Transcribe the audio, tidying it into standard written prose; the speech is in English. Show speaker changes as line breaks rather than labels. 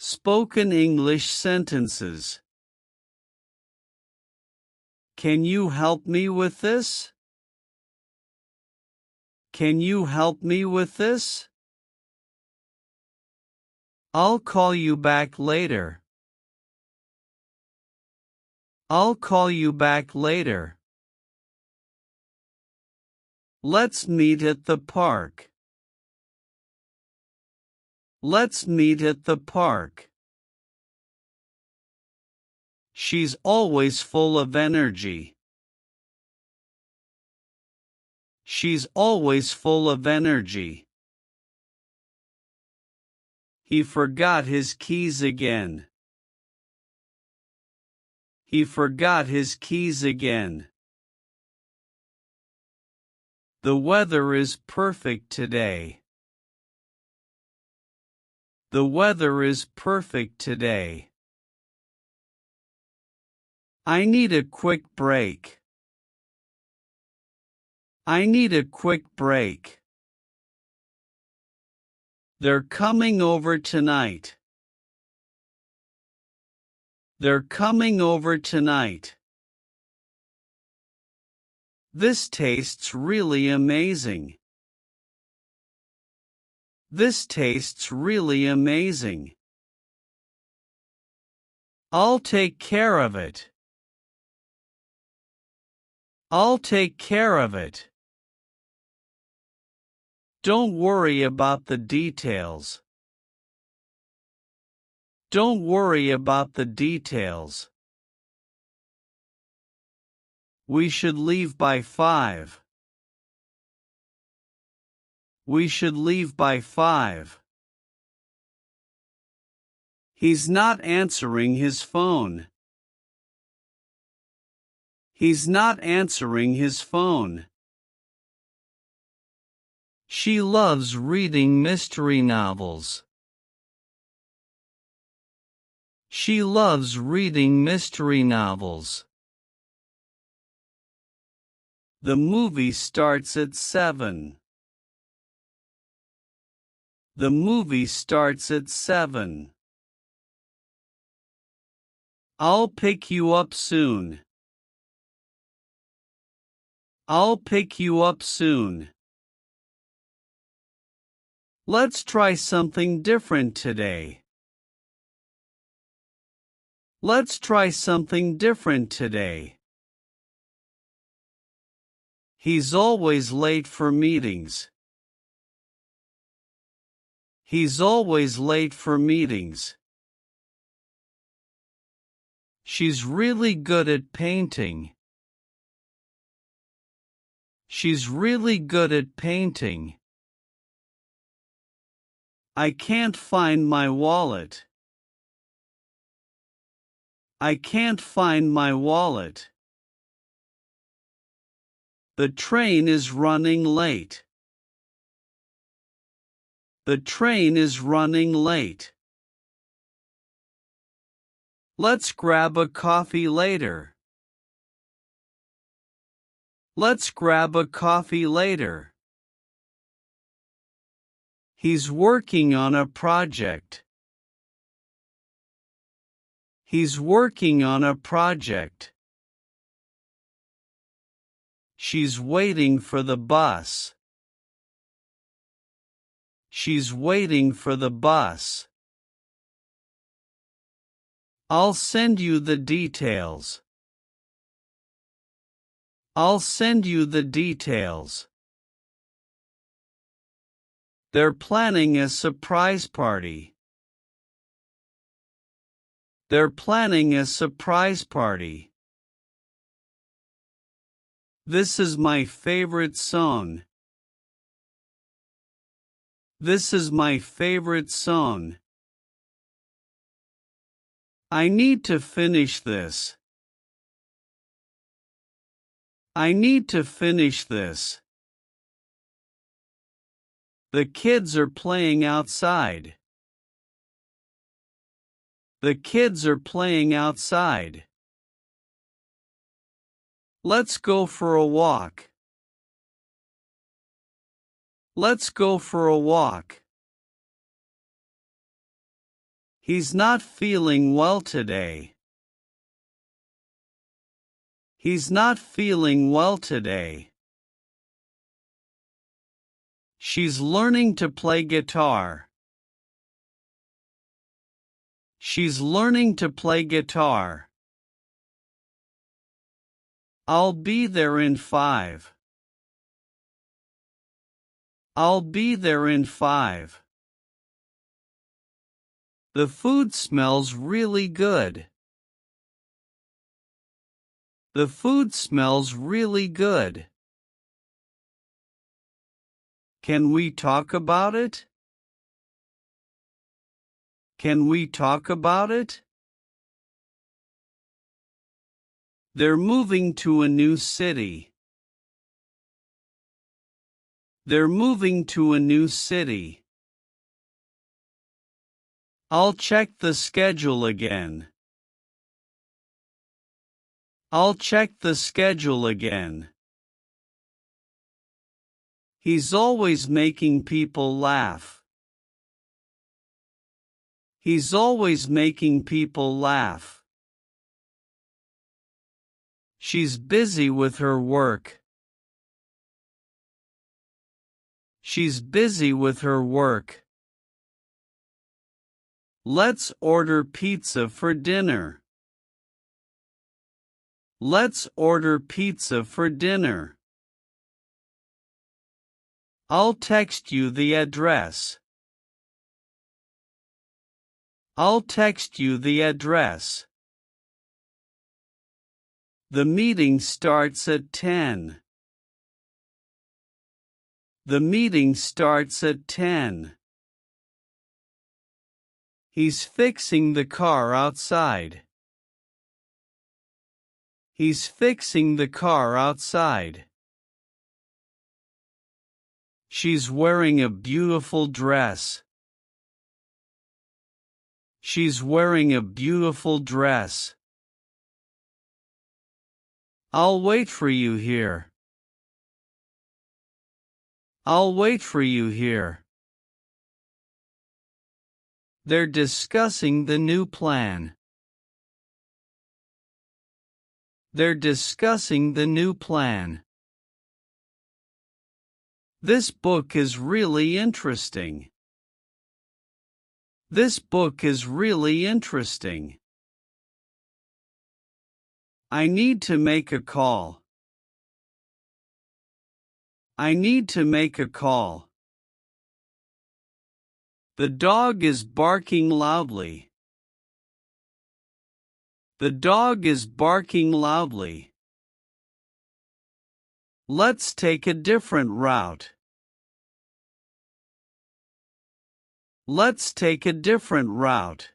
Spoken English sentences. Can you help me with this? Can you help me with this? I'll call you back later. I'll call you back later. Let's meet at the park. Let's meet at the park. She's always full of energy. She's always full of energy. He forgot his keys again. He forgot his keys again. The weather is perfect today. The weather is perfect today. I need a quick break. I need a quick break. They're coming over tonight. They're coming over tonight. This tastes really amazing. This tastes really amazing. I'll take care of it. I'll take care of it. Don't worry about the details. Don't worry about the details. We should leave by 5. We should leave by 5. He's not answering his phone. He's not answering his phone. She loves reading mystery novels. She loves reading mystery novels. The movie starts at 7. The movie starts at 7. I'll pick you up soon. I'll pick you up soon. Let's try something different today. Let's try something different today. He's always late for meetings. He's always late for meetings. She's really good at painting. She's really good at painting. I can't find my wallet. I can't find my wallet. The train is running late. The train is running late. Let's grab a coffee later. Let's grab a coffee later. He's working on a project. He's working on a project. She's waiting for the bus. She's waiting for the bus. I'll send you the details. I'll send you the details. They're planning a surprise party. They're planning a surprise party. This is my favorite song. This is my favorite song. I need to finish this. I need to finish this. The kids are playing outside. The kids are playing outside. Let's go for a walk. Let's go for a walk. He's not feeling well today. He's not feeling well today. She's learning to play guitar. She's learning to play guitar. I'll be there in 5. I'll be there in 5. The food smells really good. The food smells really good. Can we talk about it? Can we talk about it? They're moving to a new city. They're moving to a new city. I'll check the schedule again. I'll check the schedule again. He's always making people laugh. He's always making people laugh. She's busy with her work. She's busy with her work. Let's order pizza for dinner. Let's order pizza for dinner. I'll text you the address. I'll text you the address. The meeting starts at 10. The meeting starts at 10. He's fixing the car outside. He's fixing the car outside. She's wearing a beautiful dress. She's wearing a beautiful dress. I'll wait for you here. I'll wait for you here. They're discussing the new plan. They're discussing the new plan. This book is really interesting. This book is really interesting. I need to make a call. I need to make a call. The dog is barking loudly. The dog is barking loudly. Let's take a different route. Let's take a different route.